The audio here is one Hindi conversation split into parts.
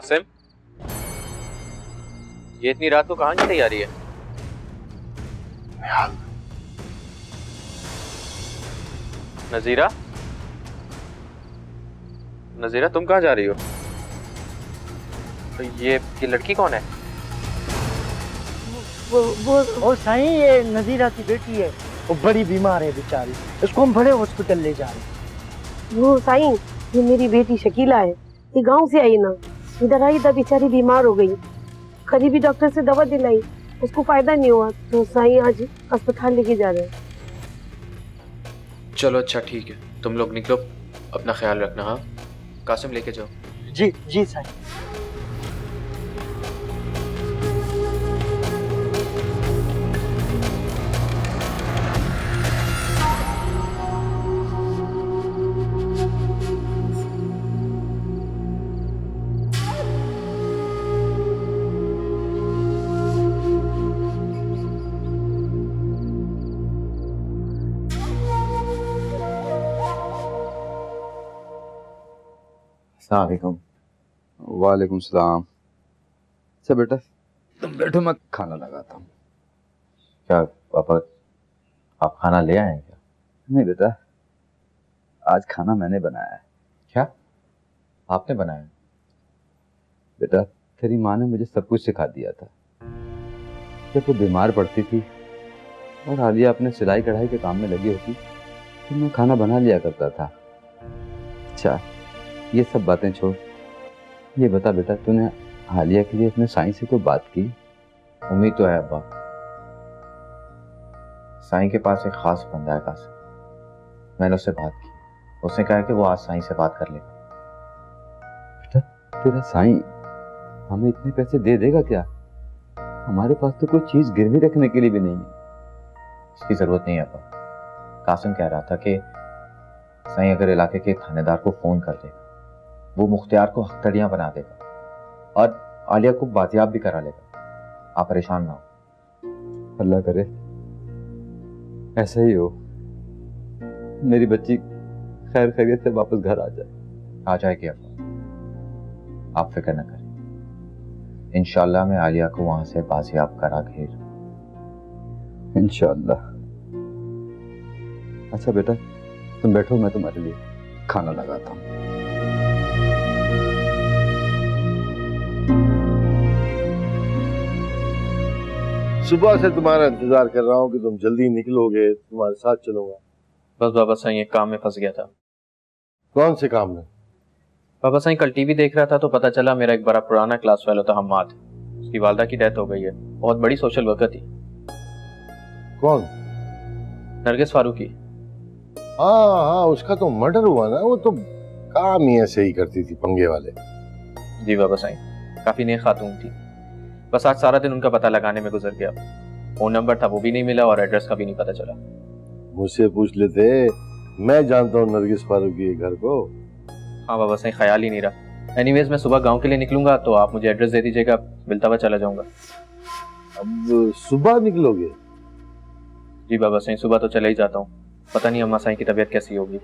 कासिम, ये इतनी रात को कहाँ की तैयारी है? नजीरा, नजीरा तुम कहाँ जा रही हो? ये लड़की कौन है? वो साईं, ये नजीरा की बेटी है। वो बड़ी बीमार है बेचारी, इसको हम बड़े हॉस्पिटल ले जा रहे हैं। वो साईं, ये मेरी बेटी शकीला है, ये गांव से आई ना, इधर आई था, बेचारी बीमार हो गई। करीबी डॉक्टर से दवा दिलाई, उसको फायदा नहीं हुआ, तो साईं आज अस्पताल लेके जा रहे हैं। चलो अच्छा ठीक है, तुम लोग निकलो, अपना ख्याल रखना। हाँ कासिम, लेके जाओ। जी जी साईं। अस्सलामुअलैकुम। वालेकुम सलाम। अच्छा बेटा तुम बैठो, मैं खाना लगाता हूँ। क्या पापा, आप खाना ले आए हैं क्या? नहीं बेटा, आज खाना मैंने बनाया है। क्या आपने बनाया? बेटा तेरी माँ ने मुझे सब कुछ सिखा दिया था। जब वो बीमार पड़ती थी और आलिया अपने सिलाई कढ़ाई के काम में लगी होती तो मैं खाना बना लिया करता था। अच्छा ये सब बातें छोड़, ये बता बेटा तूने आलिया के लिए अपने साईं से कोई बात की? उम्मीद तो है अब्बा, साईं के पास एक खास बंदा है कासिम, मैंने उससे बात की, उसने कहा कि वो आज साईं से बात कर लेगा। बेटा तेरा साईं हमें इतने पैसे दे देगा क्या? हमारे पास तो कोई चीज गिरवी रखने के लिए भी नहीं है। इसकी जरूरत नहीं है अब्बा, कासिम कह रहा था कि साईं अगर इलाके के थानेदार को फोन कर देगा, वो मुख्तियार को हथकड़ियां बना देगा और आलिया को बाजियाब भी करा लेगा। आप परेशान ना हो। अल्लाह करे ऐसा ही हो, मेरी बच्ची खैर खैरियत से वापस घर आ जाए। आ जाएगी अब्बा, आप फिक्र न करें, इंशाअल्लाह मैं आलिया को वहां से बाजियाब करा घेर। इंशाअल्लाह। अच्छा बेटा तुम बैठो, मैं तुम्हारे लिए खाना लगाता हूँ। सुबह से तुम्हारा इंतजार कर रहा हूँ कि तुम जल्दी निकलोगे, तुम्हारे साथ चलूंगा। बस बाबा साईं एक काम में फंस गया था। कौन से काम में? बाबा साईं कल टीवी देख रहा था तो पता चला मेरा एक बड़ा पुराना क्लास फेलो था हम्माद, उसकी वालदा की डेथ हो गई है। बहुत बड़ी सोशल वर्कर थी। कौन? नरगिस फारूकी। हाँ हाँ, उसका तो मर्डर हुआ ना। वो तो काम ही ऐसे ही करती थी, पंगे वाले। जी बाबा साईं, काफी नेक खातून थी। बस आज सारा दिन उनका पता लगाने में गुजर गया। फोन नंबर था वो भी नहीं मिला और एड्रेस का भी नहीं पता चला। मुझसे पूछ लेते, मैं जानता हूँ नरगिस फारूकी के घर को। हाँ बाबा साईं, ख्याल ही नहीं रहा। एनीवेज मैं सुबह गांव के लिए निकलूंगा तो आप मुझे एड्रेस दे दीजिएगा, मिलता हुआ चला जाऊंगा। अब सुबह निकलोगे? जी बाबा साईं, सुबह तो चला ही जाता हूँ, पता नहीं अम्मा साईं की तबीयत कैसी होगी।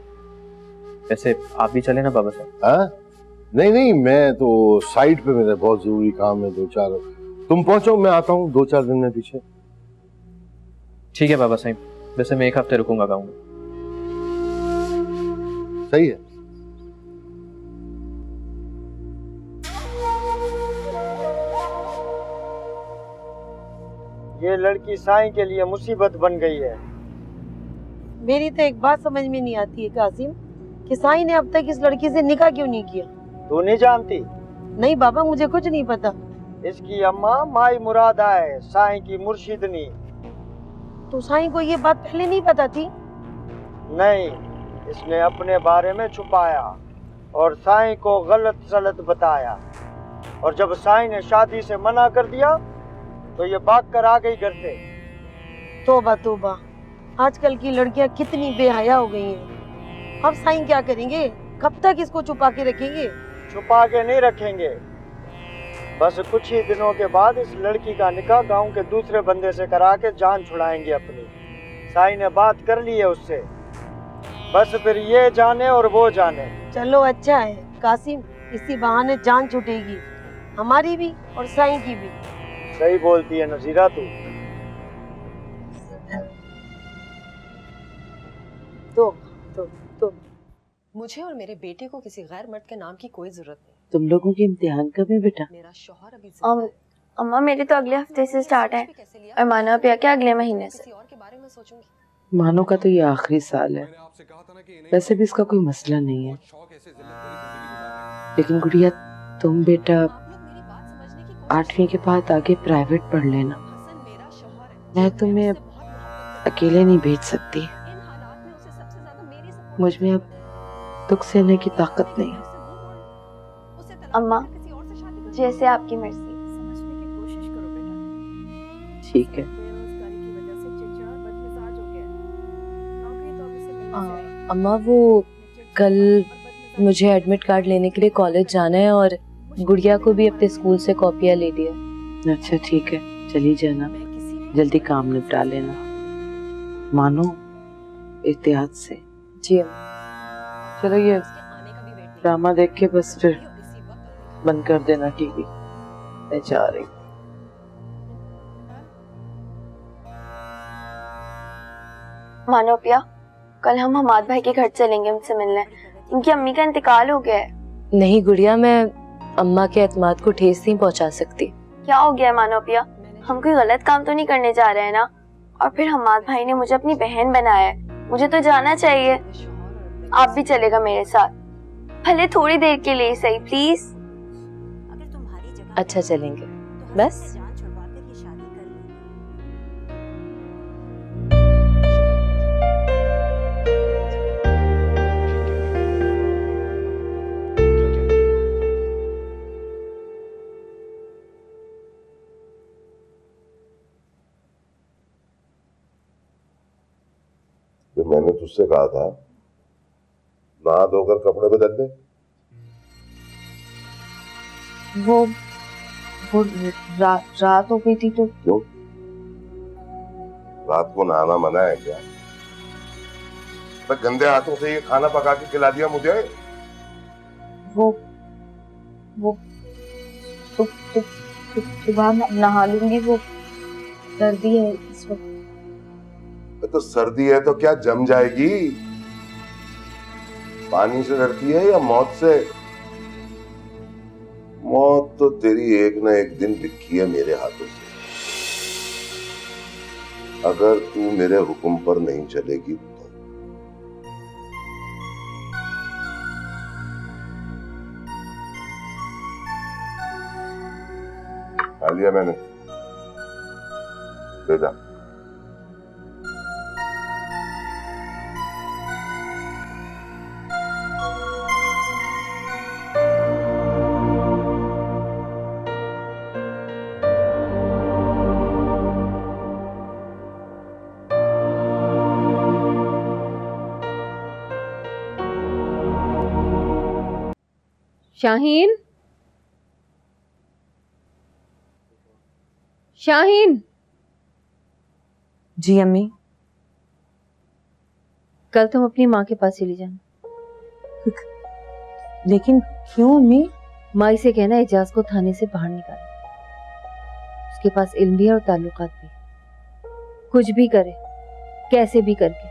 वैसे आप भी चले ना बाबा साईं? हाँ नहीं नहीं, मैं तो साइट पे, मेरा बहुत जरूरी काम है। 2-4 तुम पहुंचो, मैं आता हूँ 2-4 दिन में पीछे। ठीक है बाबा साईं, वैसे मैं 1 हफ्ते रुकूंगा गाँव में। सही है। ये लड़की साईं के लिए मुसीबत बन गई है। मेरी तो एक बात समझ में नहीं आती है कासिम, कि साईं ने अब तक इस लड़की से निकाह क्यों नहीं किया? तू नहीं जानती? नहीं बाबा, मुझे कुछ नहीं पता। इसकी अम्मा माई मुरादा है, साईं की मुर्शिदनी। तो साईं को ये बात पहले नहीं पता थी? नहीं, इसने अपने बारे में छुपाया और साईं को गलत सलत बताया, और जब साईं ने शादी से मना कर दिया तो ये भाग कर आ गई घर से। तोबा तोबा, आजकल की लड़कियां कितनी बेहया हो गई हैं। अब साईं क्या करेंगे? कब तक इसको छुपा के रखेंगे? छुपा के नहीं रखेंगे, बस कुछ ही दिनों के बाद इस लड़की का निकाह गांव के दूसरे बंदे से करा के जान छुड़ाएंगे अपनी। साईं ने बात कर ली है उससे, बस फिर ये जाने और वो जाने। चलो अच्छा है कासिम, इसी बहाने जान छूटेगी। हमारी भी और साईं की भी। सही बोलती है नजीरा तू। तो मुझे और मेरे बेटे को किसी गैर मर्द के नाम की कोई जरूरत नहीं। तुम लोगों के इम्तिहान कब है बेटा? मेरा शौहर अभी जिंदा है। अम्मा मेरे तो अगले हफ्ते से स्टार्ट है और माना पिया के अगले महीने से। किसी और के बारे में सोचूंगी। मानो का तो ये आखिरी साल है, वैसे भी इसका कोई मसला नहीं है। लेकिन गुड़िया तुम बेटा 8वीं के बाद आगे प्राइवेट पढ़ लेना। मैं तुम्हें अकेले नहीं भेज सकती, मुझ में अब दुख सहने की ताकत नहीं है। अम्मा जैसे आपकी मर्जी। ठीक है। अम्मा वो कल मुझे एडमिट कार्ड लेने के लिए कॉलेज जाना है और गुड़िया को भी अपने स्कूल से कॉपियाँ ले दी है। अच्छा ठीक है, चली जाना, जल्दी काम निपटा लेना। मानो एहतियात से। जी अम्मा। चलो ये ड्रामा देख के बस फिर बंद कर देना टीवी, मैं जा रही हूँ। मानो पिया कल हम हमाद भाई के घर चलेंगे उनसे मिलने। इनकी अम्मी का इंतकाल हो गया है। नहीं गुड़िया, मैं अम्मा के एतमाद को ठेस नहीं पहुंचा सकती। क्या हो गया है मानो पिया? हम कोई गलत काम तो नहीं करने जा रहे हैं ना? और फिर हमाद भाई ने मुझे अपनी बहन बनाया है, मुझे तो जाना चाहिए। आप भी चलेगा मेरे साथ, भले थोड़ी देर के लिए सही, प्लीज। अच्छा चलेंगे, बस। तो मैंने तुझसे कहा था नहा धोकर कपड़े बदल दे। वो रात हो गई थी तो। क्यों? रात को नहाना मना है क्या? तो गंदे हाथों से ये खाना पका के खिला दिया मुझे। वो सुबह नहा लूंगी, वो सर्दी है इस वक्त। तो सर्दी है तो क्या जम जाएगी? पानी से डरती है या मौत से? मौत तो तेरी एक ना एक दिन लिखी है मेरे हाथों से। अगर तू मेरे हुक्म पर नहीं चलेगी तो। खा लिया मैंने, ले जा। शाहीन, शाहीन। जी अम्मी। कल तुम अपनी माँ के पास चली जाना। लेकिन क्यों अम्मी? माँ से कहना एजाज को थाने से बाहर निकाले। उसके पास इल्म भी है और ताल्लुकात भी। कुछ भी करे, कैसे भी करके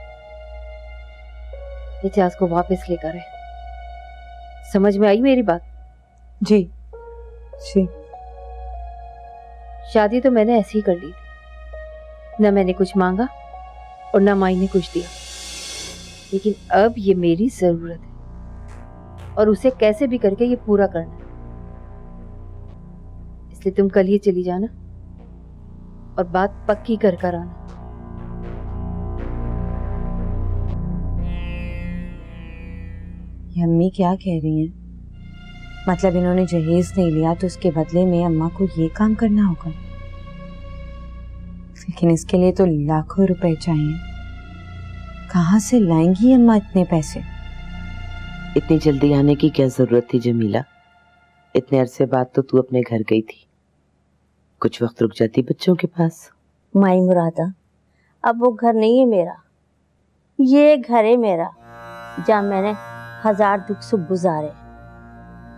एजाज को वापस लेकर आए। समझ में आई मेरी बात? जी जी। शादी तो मैंने ऐसे ही कर ली थी, न मैंने कुछ मांगा और न माई ने कुछ दिया। लेकिन अब ये मेरी जरूरत है और उसे कैसे भी करके ये पूरा करना है। इसलिए तुम कल ही चली जाना और बात पक्की कर कर आना। ये अम्मी क्या कह रही हैं? मतलब इन्होंने जहेज नहीं लिया तो उसके बदले में अम्मा को ये काम करना होगा। लेकिन इसके लिए तो लाखों रुपए चाहिए। कहाँ से लाएंगी अम्मा इतने पैसे? इतनी जल्दी आने की क्या जरूरत थी जमीला? इतने अरसे बाद तो तू अपने घर गई थी, कुछ वक्त रुक जाती बच्चों के पास। माई मुरादा, अब वो घर नहीं है मेरा, ये घर है मेरा जहाँ मैंने 1000 दुख सुख गुजारे।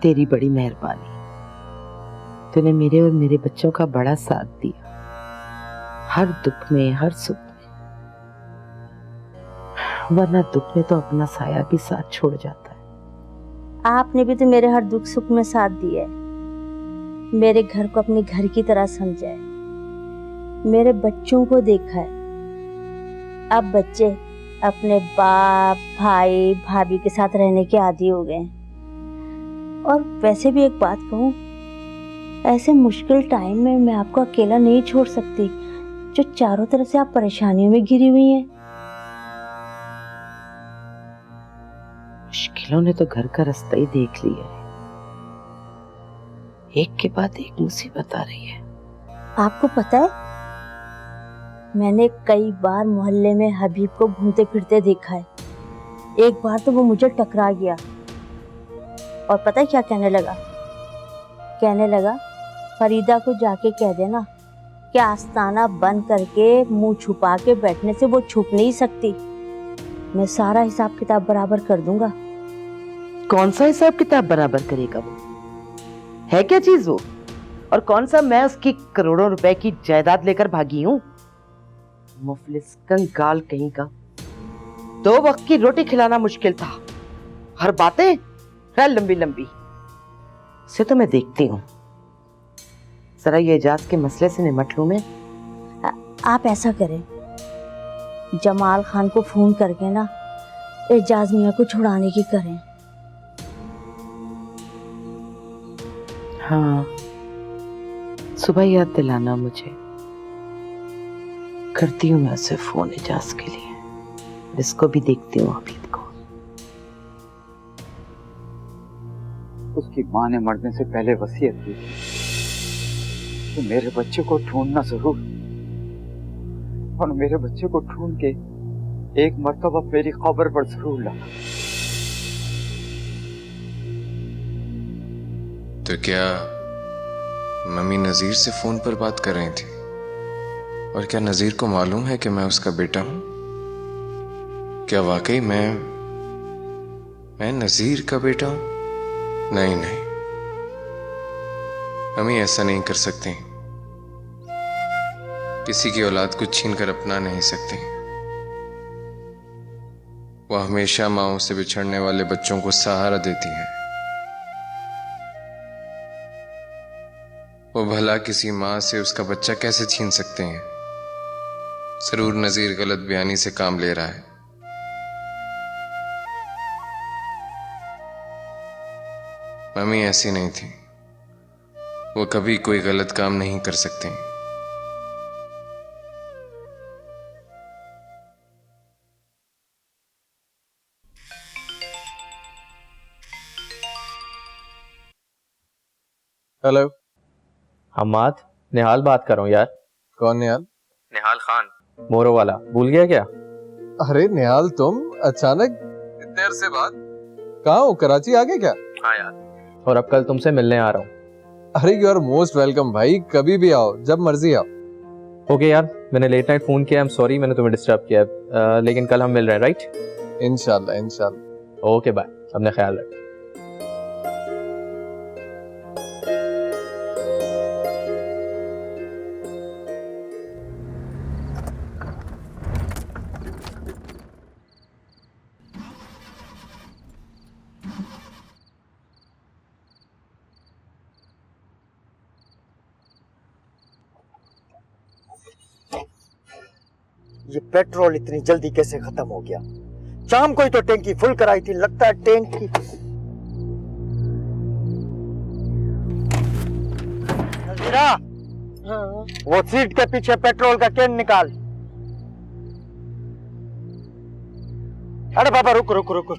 तेरी बड़ी मेहरबानी। तूने मेरे और मेरे बच्चों का बड़ा साथ दिया, हर दुख में हर सुख में, वरना दुख में तो अपना साया भी साथ छोड़ जाता है। आपने भी तो मेरे हर दुख सुख में साथ दिया है, मेरे घर को अपने घर की तरह समझा है, मेरे बच्चों को देखा है। अब बच्चे अपने बाप भाई भाभी के साथ रहने के आदी हो गए हैं। और वैसे भी एक बात कहूँ, ऐसे मुश्किल टाइम में मैं आपको अकेला नहीं छोड़ सकती, जो चारों तरफ से आप परेशानियों में घिरी हुई हैं। मुश्किलों ने तो घर का रास्ता ही देख लिया है, एक के बाद एक मुसीबत आ रही है। आपको पता है, मैंने कई बार मोहल्ले में हबीब को घूमते फिरते देखा है। एक बार तो वो मुझे टकरा गया और पता है क्या कहने लगा? कहने लगा, फरीदा को जाके कह देना कि आस्ताना बंद करके मुंह छुपा के बैठने से वो छुप नहीं सकती, मैं सारा हिसाब किताब बराबर कर दूंगा। कौन सा हिसाब किताब बराबर करेगा? वो है क्या चीज वो? और कौन सा मैं उसकी करोड़ों रुपए की जायदाद लेकर भागी हूँ? मुफलिस कंगाल कहीं का। 2 वक्त की रोटी खिलाना मुश्किल था, हर बातें है लंबी लंबी। से तो मैं देखती हूँ, जरा ये एजाज के मसले से निमट लूं मैं। आप ऐसा करें, जमाल खान को फोन करके ना एजाज मियां को छुड़ाने की करें। हाँ, सुबह याद दिलाना मुझे। करती हूँ मैं उसे फोन एजाज के लिए, इसको भी देखती हूँ हबीब को। उसकी माँ ने मरने से पहले वसीयत की तो मेरे बच्चे को ढूंढना जरूर, और मेरे बच्चे को ढूंढ के एक मर्तबा मेरी खबर पर जरूर लाना। तो क्या मम्मी नजीर से फोन पर बात कर रही थी? और क्या नजीर को मालूम है कि मैं उसका बेटा हूं? क्या वाकई मैं नजीर का बेटा हूं? नहीं नहीं, मम्मी ऐसा नहीं कर सकती। किसी की औलाद को छीन कर अपना नहीं सकती। वो हमेशा माओ से बिछड़ने वाले बच्चों को सहारा देती है। वो भला किसी माँ से उसका बच्चा कैसे छीन सकते हैं? जरूर नजीर गलत बयानी से काम ले रहा है। मम्मी ऐसी नहीं थी, वो कभी कोई गलत काम नहीं कर सकती। हेलो हमाद, निहाल बात कर रहा हूँ यार। कौन निहाल? निहाल खान, मोरो वाला। भूल गया क्या? अरे निहाल, तुम अचानक इतने अरसे बाद कहाँ हो? कराची आ गए क्या? हाँ यार, और अब कल तुमसे मिलने आ रहा हूँ। अरे यू आर मोस्ट वेलकम भाई, कभी भी आओ, जब मर्जी आओ। ओके यार, मैंने लेट नाइट फोन किया, आई एम सॉरी मैंने तुम्हें डिस्टर्ब किया, लेकिन कल हम मिल रहे हैं, राइट? इंशाल्लाह इंशाल्लाह। ओके बाय, अपना ख्याल रख। ये पेट्रोल इतनी जल्दी कैसे खत्म हो गया? शाम को ही तो टैंकी फुल कराई थी, लगता है टैंकी। नजीरा, वो सीट के पीछे पेट्रोल का कैन निकाल। अरे बाबा रुक रुक रुक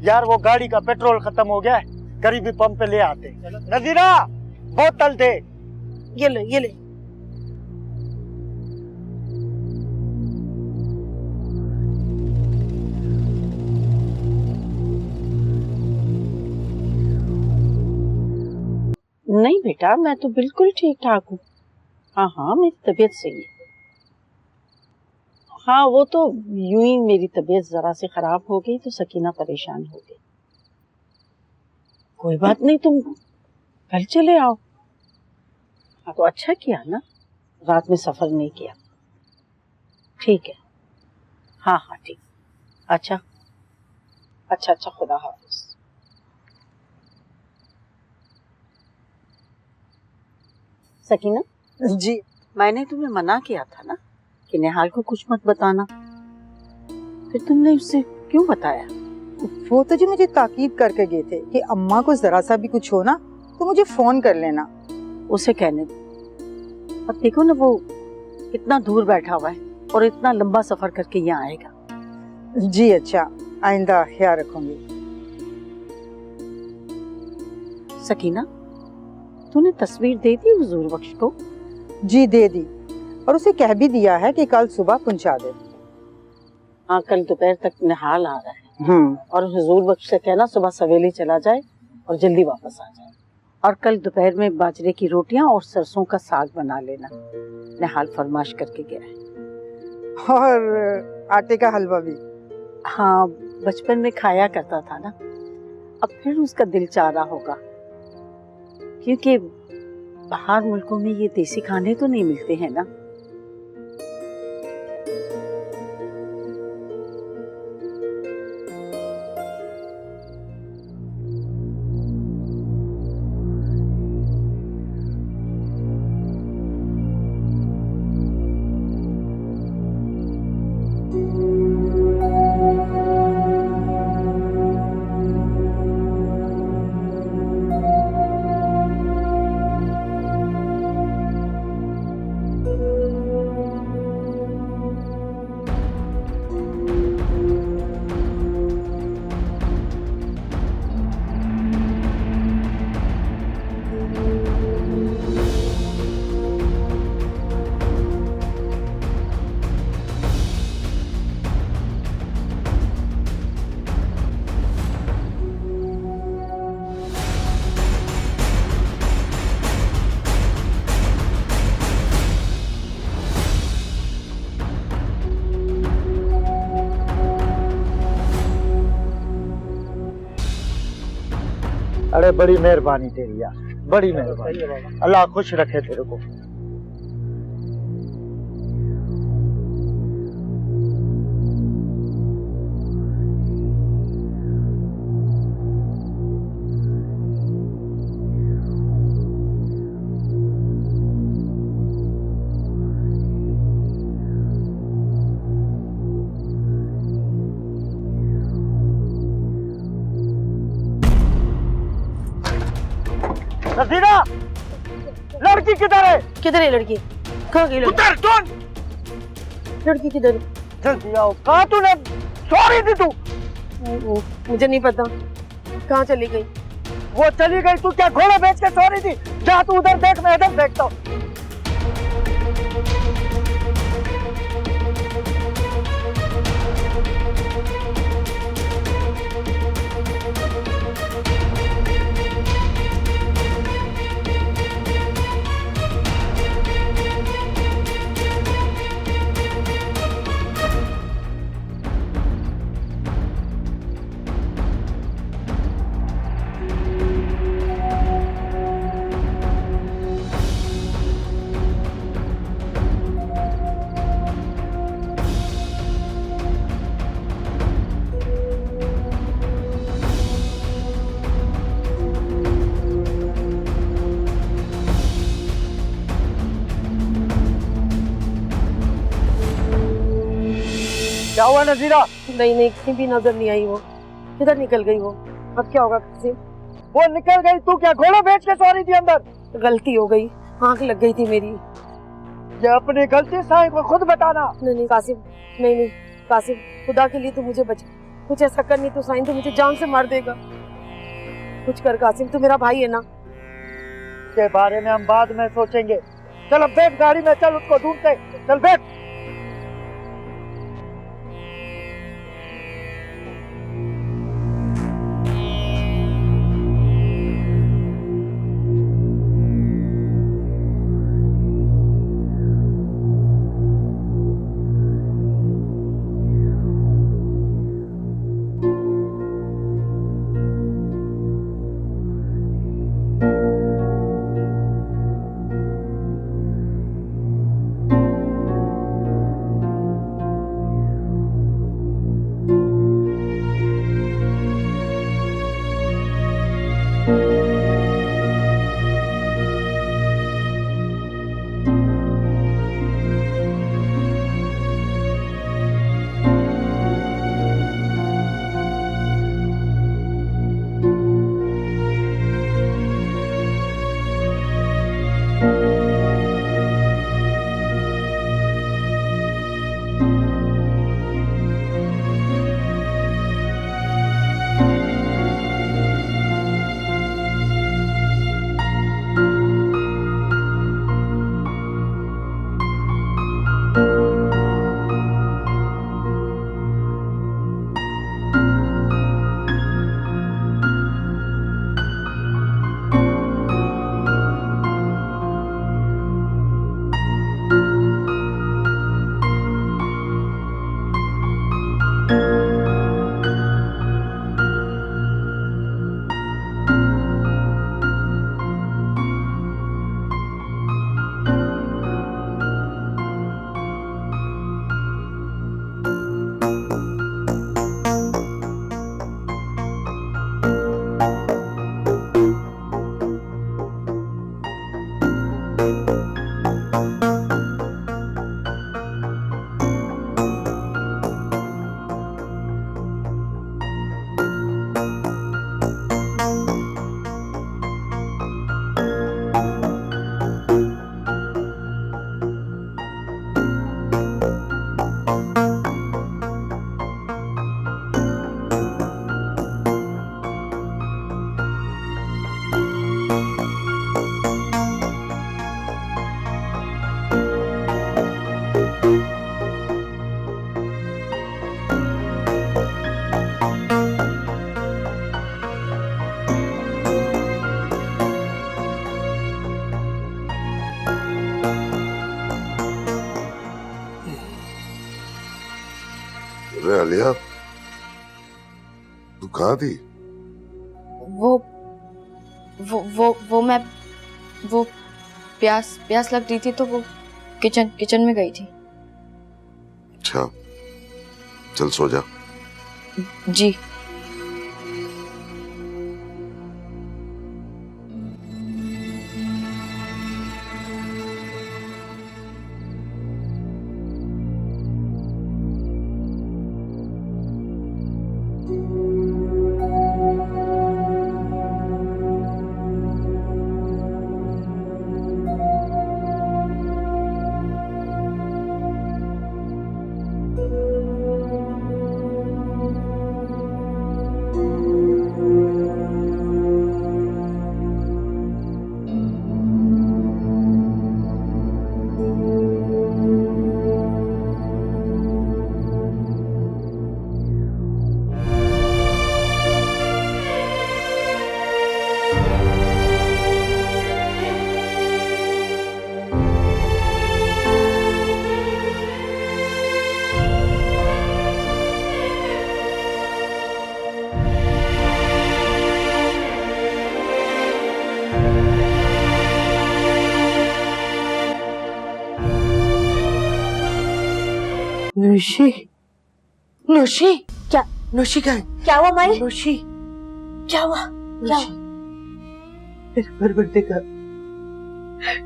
यार, वो गाड़ी का पेट्रोल खत्म हो गया है, करीबी पंप पे ले आते। नजीरा, बोतल दे। ये ले ये ले। नहीं बेटा, मैं तो बिल्कुल ठीक ठाक हूँ। हाँ हाँ, मेरी तबीयत सही है। हाँ, वो तो यूं ही मेरी तबीयत जरा सी खराब हो गई तो सकीना परेशान हो गई। कोई बात नहीं, तुम कल चले आओ। हाँ तो अच्छा किया ना, रात में सफर नहीं किया। ठीक है, हाँ हाँ ठीक। अच्छा अच्छा अच्छा, खुदा हाफिज। सकीना जी, मैंने तुम्हें मना किया था ना कि निहाल को कुछ मत बताना, फिर तुमने उससे क्यों बताया? वो तो जी मुझे ताकीद करके गए थे कि अम्मा को जरा सा भी कुछ हो ना तो मुझे फोन कर लेना। उसे कहने दो। अब देखो ना, वो कितना दूर बैठा हुआ है और इतना लंबा सफर करके यहाँ आएगा। जी अच्छा, आइंदा ख्याल रखूंगी। सकीना, तूने तस्वीर दे दी हुजूर बख्श को? जी दे दी, और उसे कह भी दिया है कि कल सुबह पहुंचा दे। हाँ, कल दोपहर तक निहाल आ रहा है। और हुजूर बख्श से कहना सुबह सवेरे चला जाए और जल्दी वापस आ जाए। और कल दोपहर में बाजरे की रोटियां और सरसों का साग बना लेना, निहाल फरमाश करके गया है। और आटे का हलवा भी। हाँ, बचपन में खाया करता था ना, अब फिर उसका दिल चाह रहा होगा, क्योंकि बाहर मुल्कों में ये देसी खाने तो नहीं मिलते हैं ना। अरे बड़ी मेहरबानी तेरी यार, बड़ी मेहरबानी। अल्लाह खुश रखे तेरे को। नजीरा, लड़की किधर है? किधर है लड़की? कहाँ गई लड़की? उधर कौन? लड़की किधर है? जल्दी आओ। कहाँ तूने सॉरी दी तू? मुझे नहीं पता कहाँ चली गई। वो चली गई, तू क्या घोड़ा बेच के सॉरी दी? जा तू उधर देख, मैं इधर देखता हूँ। क्या हुआ नजीरा? नहीं कहीं भी नजर नहीं आई वो। किधर निकल गई वो? अब क्या होगा किसी? वो निकल गई, तू क्या घोड़ा बेच के सॉरी दी अंदर? गलती हो गई, आंख लग गई थी मेरी। ये अपनी गलती साईं को खुद बताना। नहीं कासिम, नहीं कासिम, खुदा के लिए तू मुझे बचा। कुछ ऐसा कर, नहीं तो साईं तो मुझे जान से मार देगा। कुछ कर कासिम, तू मेरा भाई है ना। के बारे में हम बाद में सोचेंगे। चल अब बैठ गाड़ी में, चल उसको ढूंढते। चल बैठ। आलिया, तू कहाँ थी? वो प्यास लग रही थी तो वो किचन में गई थी। अच्छा, चल सो जा। जी। नौशी, नौशी, क्या? नौशी कहाँ है? क्या हुआ माई? नौशी, क्या हुआ? क्या? मेरे परवरदिगार,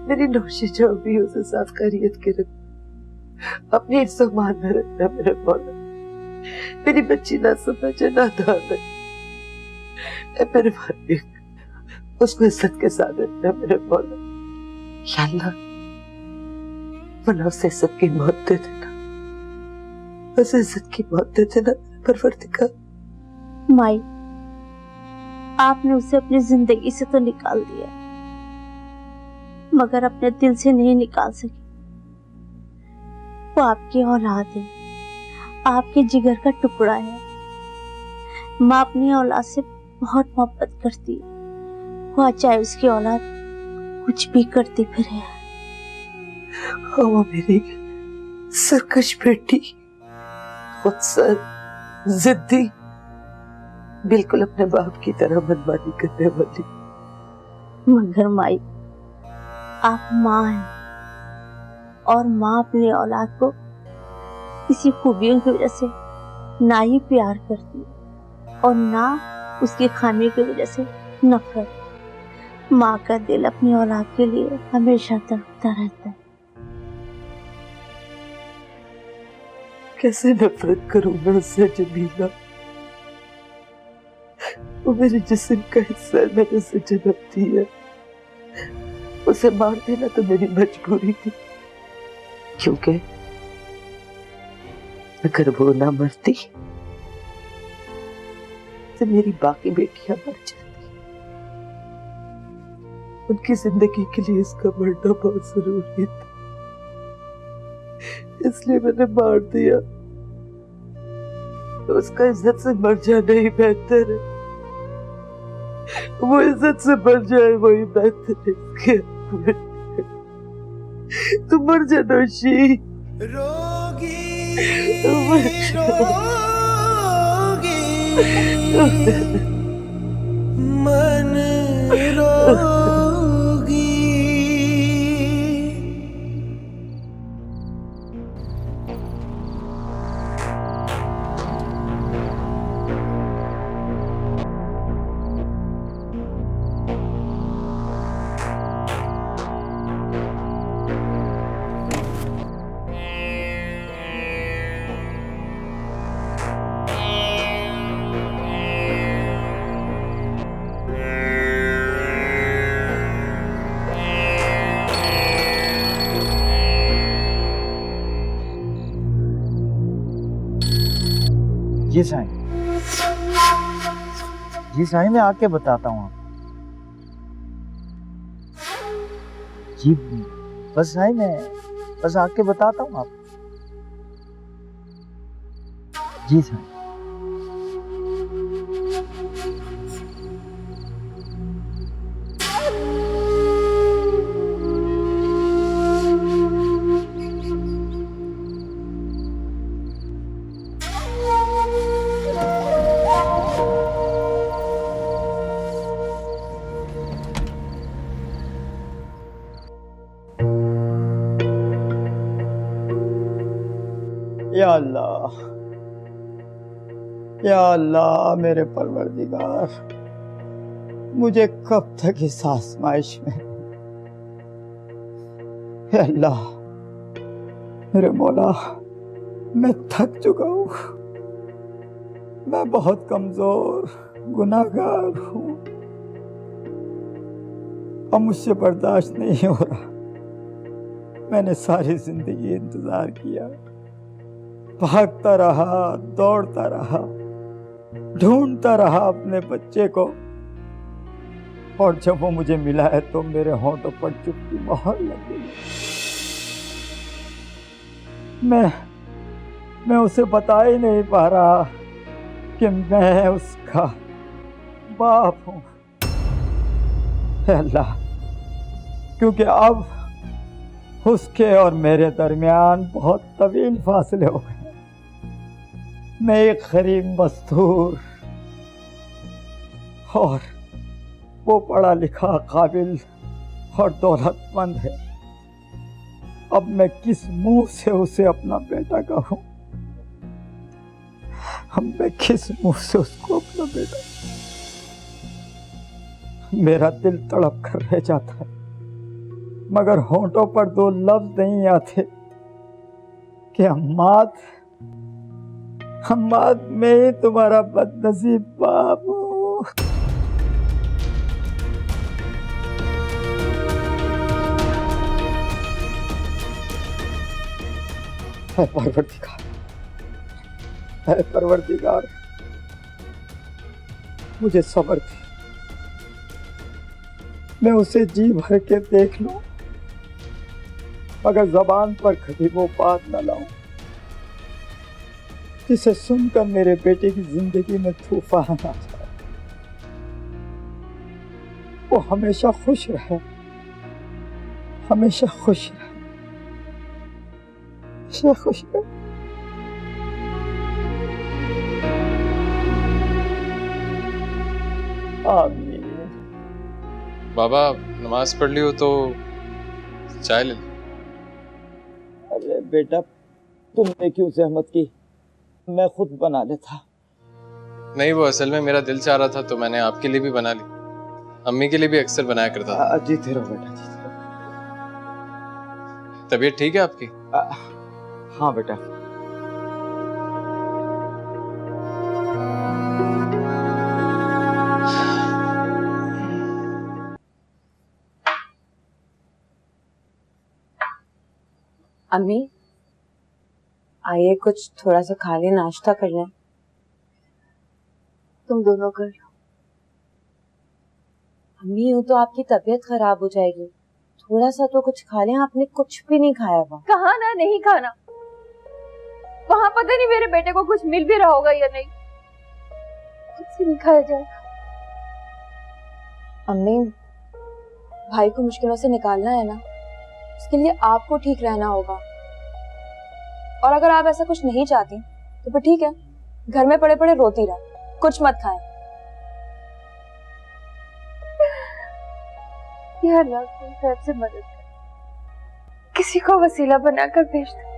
मेरी नौशी जो भी उसे साफ खैरियत के रख, अपने सामान में रखना मेरे मौला। मेरी बच्ची ना समझे ना दान, मेरे मालिक उसको इज्जत के साथ रखना मेरे मौला। या अल्लाह, वरना उसे इज्जत की मौत दे देना, उसे इज्जत की मौत दे देना परवरदिगार। माई, आपने उसे अपनी जिंदगी से तो निकाल दिया, मगर अपने दिल से नहीं निकाल सकी। वो आपकी औलाद है, आपके जिगर का टुकड़ा है। माँ अपनी औलाद से बहुत मोहब्बत करती है, वो चाहे उसकी औलाद कुछ भी करती फिरे। वो मेरी सरकश बेटी, खुदसर, जिद्दी, बिल्कुल अपने बाप की तरह मनमानी करने वाली। मगर माई, आप माँ हैं और माँ अपनी औलाद को किसी खूबियों की वजह से ना ही प्यार करती और ना उसकी खामी की वजह से नफरत। माँ का दिल अपनी औलाद के लिए हमेशा तड़पता रहता है। कैसे नफरत करूं मैं उससे जमीला? वो मेरे जिस्म का हिस्सा है, मैंने उसे जन्म दिया। उसे मार देना तो मेरी मजबूरी थी, क्योंकि अगर वो ना मरती तो मेरी बाकी बेटियां मर जाती। उनकी जिंदगी के लिए इसका मरना बहुत जरूरी था, इसलिए मैंने मार दिया। तो उसका इज्जत से मर जाना ही बेहतर है। वो इज्जत से मर जाए वही बेहतर है। तू मर जा नौशी, मन रोगी। जी साईं, जी साईं, मैं आके बताता हूँ आप। जी बस साईं, मैं बस आके बताता हूँ आप। जी साईं। या अल्लाह मेरे परवरदिगार, मुझे कब तक इस आजमाइश में। या अल्लाह मेरे मौला, मैं थक चुका हूँ, मैं बहुत कमजोर गुनाहगार हूँ, अब मुझसे बर्दाश्त नहीं हो रहा। मैंने सारी जिंदगी इंतजार किया, भागता रहा, दौड़ता रहा, ढूंढता रहा अपने बच्चे को, और जब वो मुझे मिला है तो मेरे होंठों पर चुप की मोहर लग गई। मैं उसे बता ही नहीं पा रहा कि मैं उसका बाप हूं। अल्लाह, क्योंकि अब उसके और मेरे दरमियान बहुत तवील फासले हो गए। मैं एक गरीब मजदूर और वो पढ़ा लिखा, काबिल और दौलतमंद है। अब मैं किस मुंह से उसे अपना बेटा कहूं? मैं किस मुंह से उसको अपना बेटा? मेरा दिल तड़प कर रह जाता है, मगर होंठों पर दो लफ्ज नहीं आते कि अम्माद, अम्माद, मैं ही तुम्हारा बदनसीब बाप हूं। है परवरदिगार, है परवरदिगार, मुझे सब्र दे, मैं उसे जी भर के देख लूं, मगर जबान पर कभी वो बात न लाऊं जिसे सुनकर मेरे बेटे की जिंदगी में तूफान आ जाए। वो हमेशा खुश रहे, हमेशा खुश रहे, हमेशा खुश रहे। आमीन। बाबा नमाज पढ़ ली हो तो चाय ले लो। अरे बेटा, तुमने क्यों जहमत की, मैं खुद बना लेता। नहीं, वो असल में मेरा दिल चाह रहा था तो मैंने आपके लिए भी बना ली। अम्मी के लिए भी अक्सर बनाया करता था। जीते रहो बेटा, जीते रहो। तबीयत ठीक है आपकी? हाँ बेटा। अम्मी आइए, कुछ थोड़ा सा खा लें, नाश्ता कर लें। तुम दोनों कर लो। अम्मी यूं तो आपकी तबीयत खराब हो जाएगी, थोड़ा सा तो कुछ खा लें। आपने कुछ भी नहीं खाया हुआ। कहा ना नहीं खाना, वहां पता नहीं मेरे बेटे को कुछ मिल भी रहा होगा या नहीं, खुद से नहीं खाया जाएगा। अम्मी, भाई को मुश्किलों से निकालना है ना, उसके लिए आपको ठीक रहना होगा। और अगर आप ऐसा कुछ नहीं चाहती तो फिर ठीक है, घर में पड़े पड़े रोती रहे, कुछ मत खाएं। या अल्लाह, तुम से मदद कर, किसी को वसीला बनाकर भेज दो।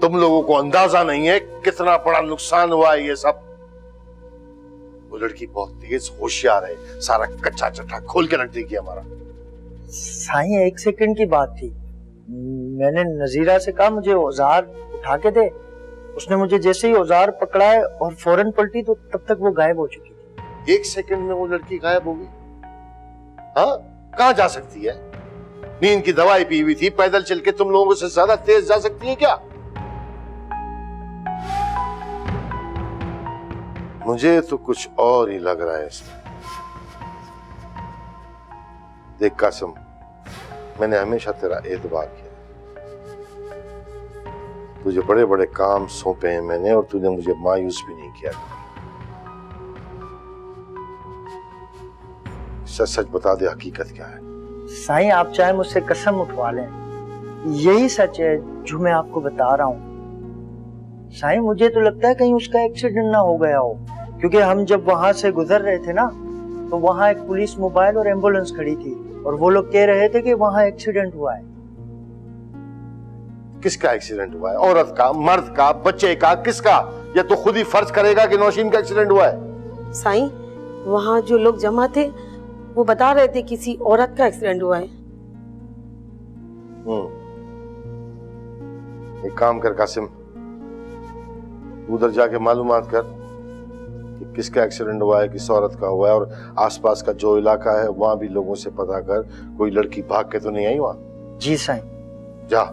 तुम लोगों को अंदाजा नहीं है कितना बड़ा नुकसान हुआ है ये सब। वो लड़की बहुत तेज होशियार है, सारा कच्चा चट्टा खोल के रख देगी हमारा। साईं, एक सेकंड की बात थी, मैंने नजीरा से कहा मुझे औजार उठा के दे, उसने मुझे जैसे ही औजार पकड़ा है और फौरन पलटी तो तब तक वो गायब हो चुकी थी। 1 सेकंड में वो लड़की गायब हो गई? हाँ, कहाँ जा सकती है? नींद की दवाई पी हुई थी, पैदल चल के तुम लोगों से ज्यादा तेज जा सकती है क्या? मुझे तो कुछ और ही लग रहा है इसमें। देख कासिम, मैंने हमेशा तेरा एतबार किया, तुझे बड़े बड़े काम सौंपे हैं मैंने, और तूने मुझे मायूस भी नहीं किया। सच सच बता दे, हकीकत क्या है? साईं, आप चाहे मुझसे कसम उठवा लें, यही सच है जो मैं आपको बता रहा हूँ। साईं, मुझे तो लगता है कहीं उसका एक्सीडेंट ना हो गया हो, क्योंकि हम जब वहां से गुजर रहे थे ना, तो वहां एक पुलिस मोबाइल और एम्बुलेंस खड़ी थी, और वो लोग कह रहे थे कि वहां एक्सीडेंट हुआ है। किसका एक्सीडेंट हुआ है? औरत का, मर्द का, बच्चे का, किसका? या तो खुद ही फर्ज करेगा कि नौशीन का एक्सीडेंट हुआ है? साईं, वहाँ जो लोग जमा थे वो बता रहे थे किसी औरत का एक्सीडेंट हुआ है। एक काम कर कासिम, उधर जाके मालूमात कर कि किसका एक्सीडेंट हुआ है, किस औरत का हुआ है, और आसपास का जो इलाका है वहां भी लोगों से पता कर, कोई लड़की भाग के तो नहीं आई वहां? जी साईं। जा।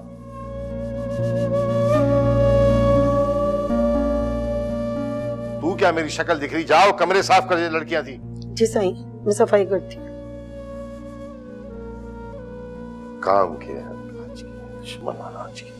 तू क्या मेरी शक्ल दिख रही? जाओ कमरे साफ कर, लड़कियां थी। जी साईं, मैं सफाई करती हूँ। काम किया है आज की, दुश्मन आज की।